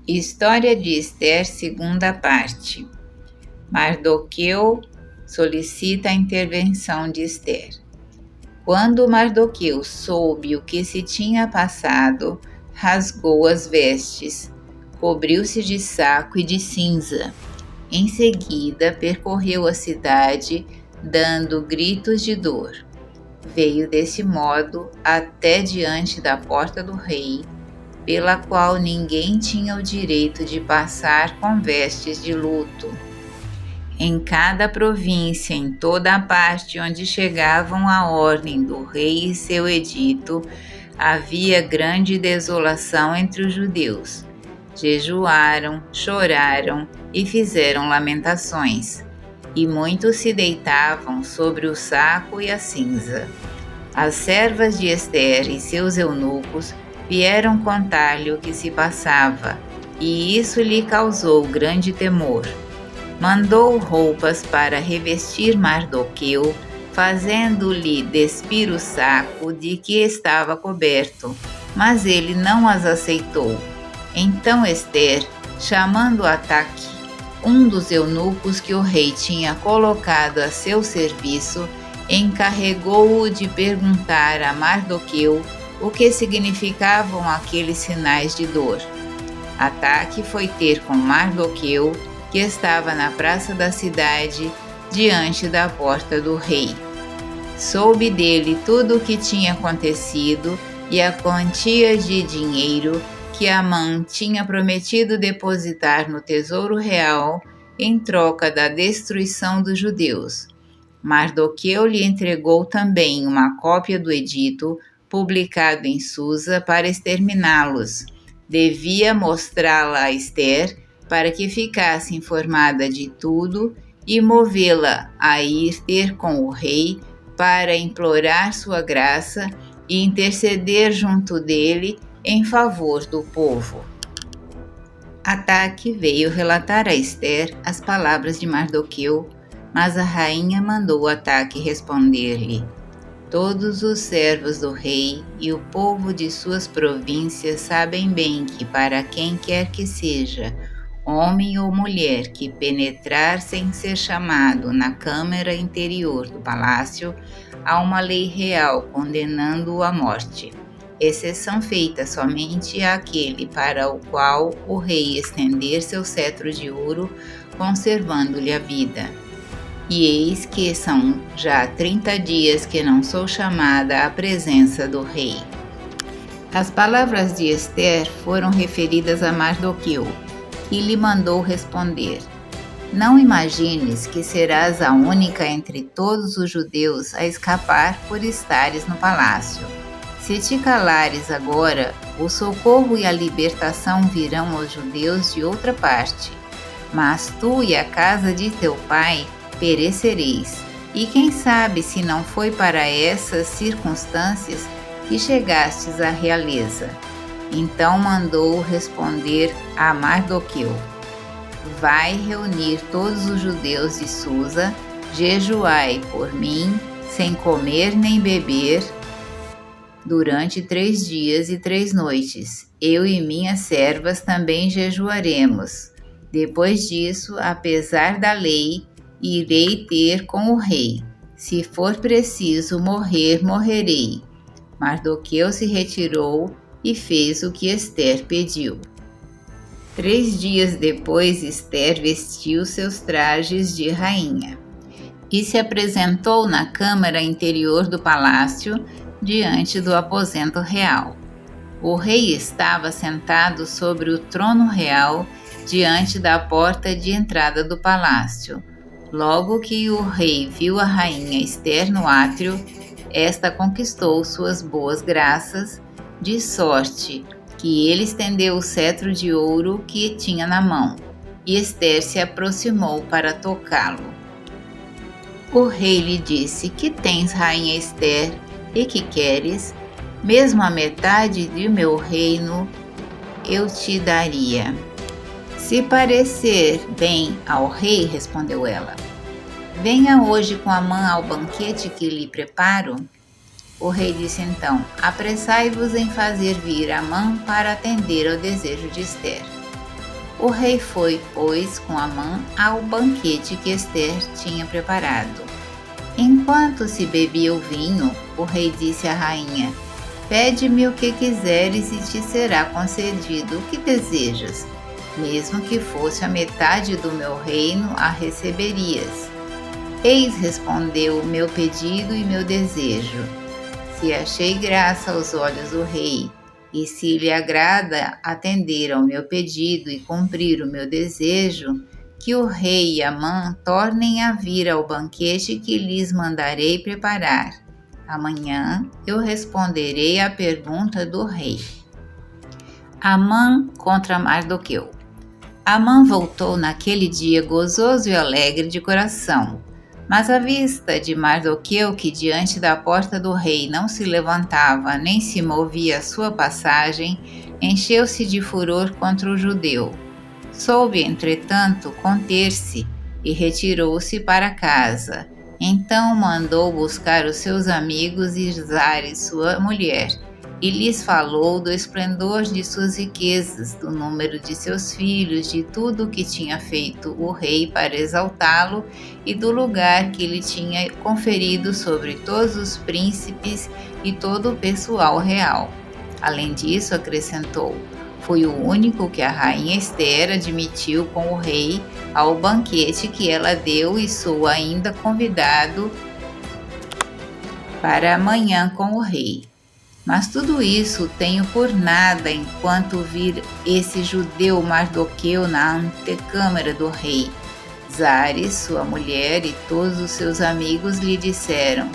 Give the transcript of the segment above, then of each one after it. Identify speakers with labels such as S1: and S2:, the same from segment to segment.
S1: História de Ester, segunda parte. Mardoqueu solicita a intervenção de Ester. Quando Mardoqueu soube o que se tinha passado, rasgou as vestes, cobriu-se de saco e de cinza. Em seguida, percorreu a cidade, dando gritos de dor. Veio desse modo até diante da porta do rei, pela qual ninguém tinha o direito de passar com vestes de luto. Em cada província, em toda a parte onde chegavam a ordem do rei e seu edito, havia grande desolação entre os judeus. Jejuaram, choraram e fizeram lamentações, e muitos se deitavam sobre o saco e a cinza. As servas de Ester e seus eunucos vieram contar-lhe o que se passava, e isso lhe causou grande temor. Mandou roupas para revestir Mardoqueu, fazendo-lhe despir o saco de que estava coberto, mas ele não as aceitou. Então Ester, chamando Ataque, um dos eunucos que o rei tinha colocado a seu serviço, encarregou-o de perguntar a Mardoqueu o que significavam aqueles sinais de dor. Ataque foi ter com Mardoqueu, que estava na praça da cidade, diante da porta do rei. Soube dele tudo o que tinha acontecido e a quantia de dinheiro que Amã tinha prometido depositar no tesouro real em troca da destruição dos judeus. Mardoqueu lhe entregou também uma cópia do edito, publicado em Susa, para exterminá-los. Devia mostrá-la a Ester, para que ficasse informada de tudo, e movê-la a ir ter com o rei, para implorar sua graça e interceder junto dele em favor do povo. Ataque veio relatar a Ester as palavras de Mardoqueu, mas a rainha mandou Ataque responder-lhe: todos os servos do rei e o povo de suas províncias sabem bem que para quem quer que seja, homem ou mulher, que penetrar sem ser chamado na câmara interior do palácio, há uma lei real condenando-o à morte, exceção feita somente àquele para o qual o rei estender seu cetro de ouro, conservando-lhe a vida. E eis que são já 30 dias que não sou chamada à presença do rei. As palavras de Ester foram referidas a Mardoqueu, e lhe mandou responder: não imagines que serás a única entre todos os judeus a escapar por estares no palácio. Se te calares agora, o socorro e a libertação virão aos judeus de outra parte, mas tu e a casa de teu pai perecereis, e quem sabe se não foi para essas circunstâncias que chegastes à realeza. Então mandou responder a Mardoqueu: vai reunir todos os judeus de Susa, jejuai por mim, sem comer nem beber, durante 3 dias e 3 noites. Eu e minhas servas também jejuaremos. Depois disso, apesar da lei, irei ter com o rei. Se for preciso morrer, morrerei. Mardoqueu se retirou e fez o que Ester pediu. 3 dias depois, Ester vestiu seus trajes de rainha e se apresentou na câmara interior do palácio, diante do aposento real. O rei estava sentado sobre o trono real, diante da porta de entrada do palácio. Logo que o rei viu a rainha Ester no átrio, esta conquistou suas boas graças, de sorte que ele estendeu o cetro de ouro que tinha na mão, e Ester se aproximou para tocá-lo. O rei lhe disse: que tens, rainha Ester, e que queres? Mesmo a metade do meu reino eu te daria. Se parecer bem ao rei, respondeu ela, venha hoje com Amã ao banquete que lhe preparo. O rei disse então: apressai-vos em fazer vir Amã para atender ao desejo de Ester. O rei foi, pois, com Amã ao banquete que Ester tinha preparado. Enquanto se bebia o vinho, o rei disse à rainha: Pede-me o que quiseres e te será concedido o que desejas. Mesmo que fosse a metade do meu reino, a receberias. Eis, respondeu, o meu pedido e meu desejo. Se achei graça aos olhos do rei, e se lhe agrada atender ao meu pedido e cumprir o meu desejo, que o rei e Amã tornem a vir ao banquete que lhes mandarei preparar. Amanhã eu responderei à pergunta do rei. Amã contra Mardoqueu. Amã voltou naquele dia gozoso e alegre de coração, mas à vista de Mardoqueu, que diante da porta do rei não se levantava nem se movia à sua passagem, encheu-se de furor contra o judeu. Soube, entretanto, conter-se e retirou-se para casa. Então mandou buscar os seus amigos e Zares, sua mulher, e lhes falou do esplendor de suas riquezas, do número de seus filhos, de tudo o que tinha feito o rei para exaltá-lo e do lugar que lhe tinha conferido sobre todos os príncipes e todo o pessoal real. Além disso, acrescentou: Fui o único que a rainha Ester admitiu com o rei ao banquete que ela deu e sou ainda convidado para amanhã com o rei. Mas tudo isso tenho por nada enquanto vir esse judeu Mardoqueu na antecâmara do rei. Zares, sua mulher e todos os seus amigos lhe disseram: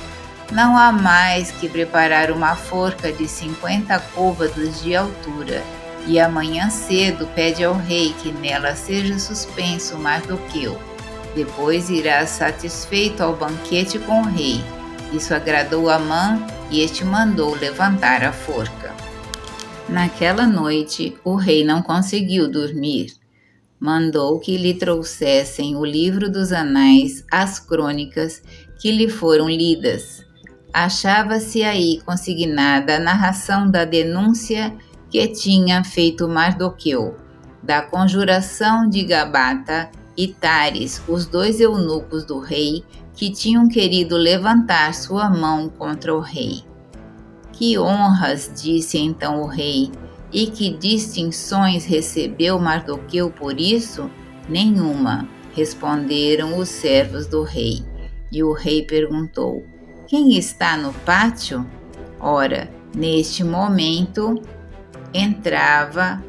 S1: Não há mais que preparar uma forca de 50 côvados de altura, e amanhã cedo pede ao rei que nela seja suspenso Mardoqueu. Depois irás satisfeito ao banquete com o rei. Isso agradou Amã e este mandou levantar a forca. Naquela noite, o rei não conseguiu dormir. Mandou que lhe trouxessem o livro dos anais, as crônicas que lhe foram lidas. Achava-se aí consignada a narração da denúncia que tinha feito Mardoqueu, da conjuração de Gabata e Tares, os 2 eunucos do rei, que tinham querido levantar sua mão contra o rei. Que honras, disse então o rei, e que distinções recebeu Mardoqueu por isso? Nenhuma, responderam os servos do rei. E o rei perguntou: Quem está no pátio? Ora, neste momento entrava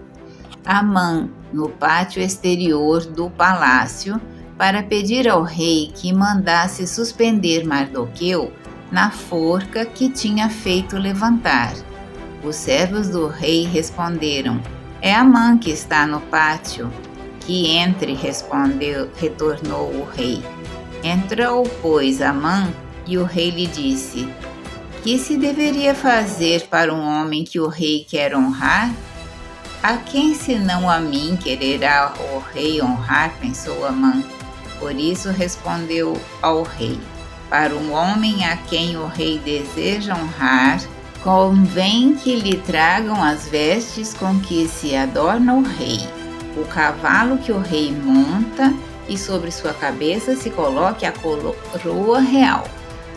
S1: Amã no pátio exterior do palácio para pedir ao rei que mandasse suspender Mardoqueu na forca que tinha feito levantar. Os servos do rei responderam: É Amã que está no pátio. Que entre, retornou o rei. Entrou, pois, Amã, e o rei lhe disse: Que se deveria fazer para um homem que o rei quer honrar? A quem senão a mim quererá o rei honrar? Pensou Amã. Por isso respondeu ao rei: Para um homem a quem o rei deseja honrar, convém que lhe tragam as vestes com que se adorna o rei, o cavalo que o rei monta e sobre sua cabeça se coloque a coroa real.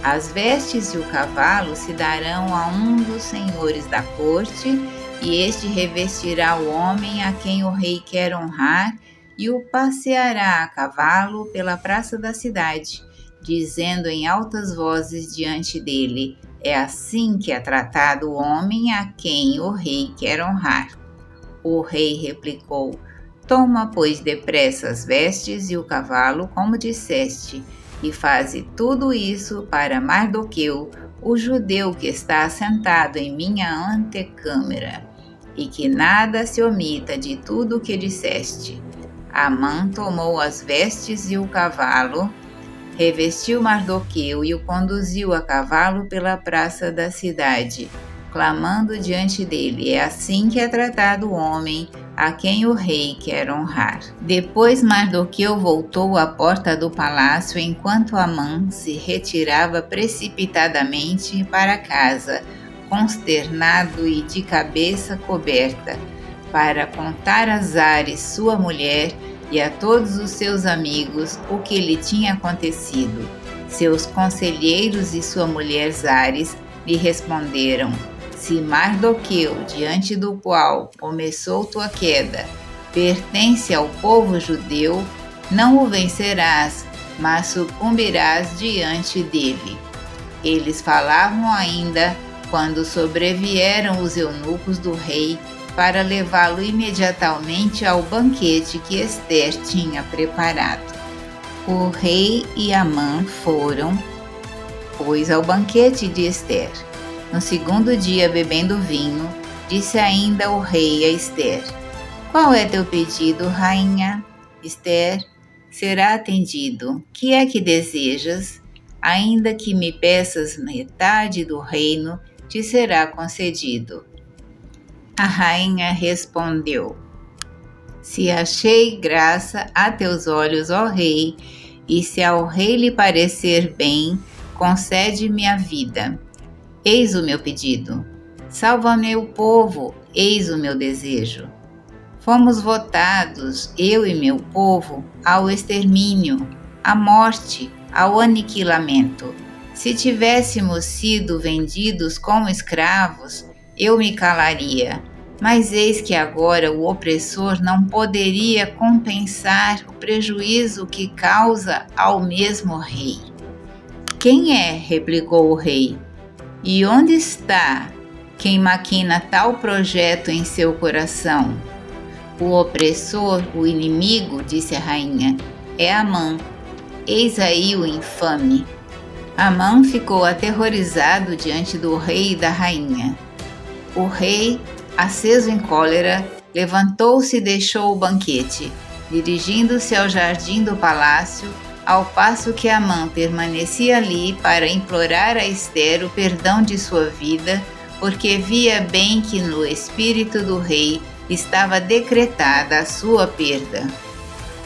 S1: As vestes e o cavalo se darão a um dos senhores da corte, e este revestirá o homem a quem o rei quer honrar e o passeará a cavalo pela praça da cidade, dizendo em altas vozes diante dele: É assim que é tratado o homem a quem o rei quer honrar. O rei replicou: Toma, pois, depressa as vestes e o cavalo, como disseste, e faze tudo isso para Mardoqueu, o judeu que está assentado em minha antecâmara, e que nada se omita de tudo o que disseste. Amã tomou as vestes e o cavalo, revestiu Mardoqueu e o conduziu a cavalo pela praça da cidade, clamando diante dele: É assim que é tratado o homem a quem o rei quer honrar. Depois Mardoqueu voltou à porta do palácio enquanto Amã se retirava precipitadamente para casa, consternado e de cabeça coberta. para contar a Zares, sua mulher, e a todos os seus amigos o que lhe tinha acontecido. Seus conselheiros e sua mulher Zares lhe responderam: se Mardoqueu, diante do qual começou tua queda, pertence ao povo judeu, não o vencerás, mas sucumbirás diante dele. Eles falavam ainda quando sobrevieram os eunucos do rei para levá-lo imediatamente ao banquete que Ester tinha preparado. O rei e Amã foram, pois, ao banquete de Ester. No segundo dia, bebendo vinho, disse ainda o rei a Ester: qual é teu pedido, rainha? Ester: será atendido. Que é que desejas? Ainda que me peças metade do reino, te será concedido. A rainha respondeu: se achei graça a teus olhos, ó rei, e se ao rei lhe parecer bem, concede-me a vida. Eis o meu pedido. Salva meu povo, eis o meu desejo. Fomos votados, eu e meu povo, ao extermínio, à morte, ao aniquilamento. Se tivéssemos sido vendidos como escravos, eu me calaria. Mas eis que agora o opressor não poderia compensar o prejuízo que causa ao mesmo rei. Quem é? Replicou o rei. E onde está quem maquina tal projeto em seu coração? O opressor, o inimigo, disse a rainha, é Amã. Eis aí o infame. Amã ficou aterrorizado diante do rei e da rainha. O rei, aceso em cólera, levantou-se e deixou o banquete, dirigindo-se ao jardim do palácio, ao passo que Amã permanecia ali para implorar a Ester o perdão de sua vida, porque via bem que no espírito do rei estava decretada a sua perda.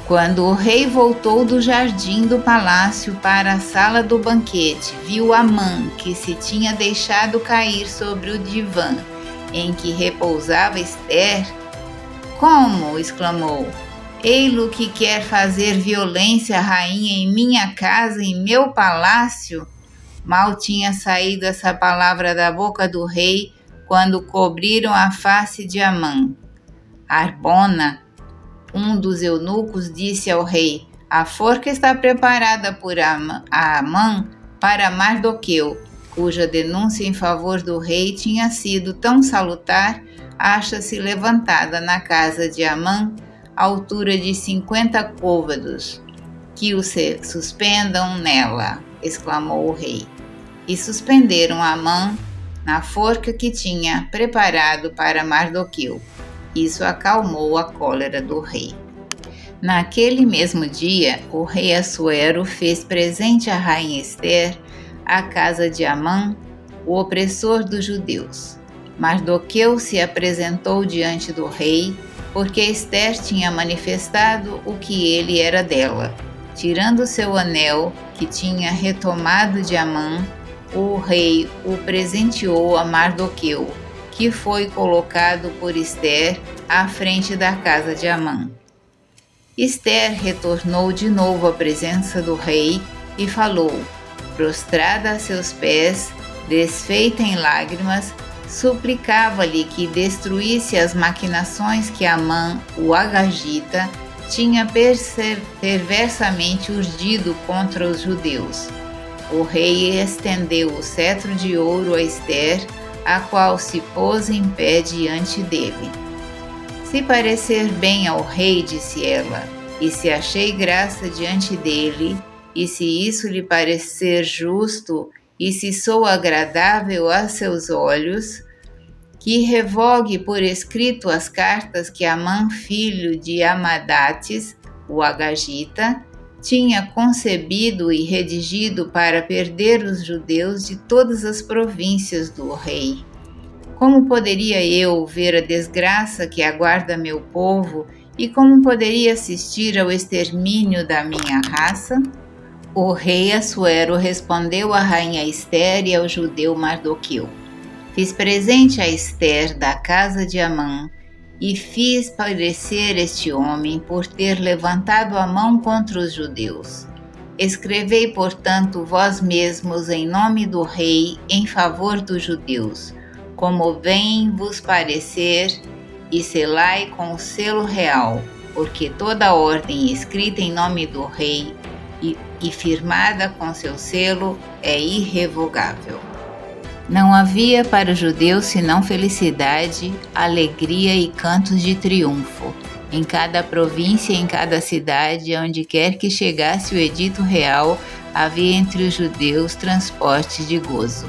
S1: Quando o rei voltou do jardim do palácio para a sala do banquete, viu Amã, que se tinha deixado cair sobre o divã em que repousava Ester. Como? Exclamou. Ei-lo que quer fazer violência à rainha em minha casa, em meu palácio? Mal tinha saído essa palavra da boca do rei, quando cobriram a face de Amã. Arbona, um dos eunucos, disse ao rei: a forca está preparada por Amã para Mardoqueu, cuja denúncia em favor do rei tinha sido tão salutar, acha-se levantada na casa de Amã, altura de 50 côvados. Que o suspendam nela, exclamou o rei. E suspenderam Amã na forca que tinha preparado para Mardoqueu. Isso acalmou a cólera do rei. Naquele mesmo dia, o rei Assuero fez presente à rainha Ester a casa de Amã, o opressor dos judeus. Mardoqueu se apresentou diante do rei, porque Ester tinha manifestado o que ele era dela. Tirando seu anel, que tinha retomado de Amã, o rei o presenteou a Mardoqueu, que foi colocado por Ester à frente da casa de Amã. Ester retornou de novo à presença do rei e falou, prostrada a seus pés, desfeita em lágrimas, suplicava-lhe que destruísse as maquinações que Amã, o Agagita, tinha perversamente urdido contra os judeus. O rei estendeu o cetro de ouro a Ester, a qual se pôs em pé diante dele. Se parecer bem ao rei, disse ela, e se achei graça diante dele, e se isso lhe parecer justo, e se sou agradável a seus olhos, que revogue por escrito as cartas que Amã, filho de Amadates, o Agagita, tinha concebido e redigido para perder os judeus de todas as províncias do rei. Como poderia eu ver a desgraça que aguarda meu povo e como poderia assistir ao extermínio da minha raça? O rei Assuero respondeu à rainha Ester e ao judeu Mardoqueu. Fiz presente a Ester da casa de Amã E fiz padecer este homem por ter levantado a mão contra os judeus. Escrevei, portanto, vós mesmos em nome do rei em favor dos judeus, como bem vos parecer, e selai com o selo real, porque toda ordem escrita em nome do rei e firmada com seu selo é irrevogável. Não havia para os judeus senão felicidade, alegria e cantos de triunfo. Em cada província, em cada cidade, onde quer que chegasse o edito real, havia entre os judeus transporte de gozo.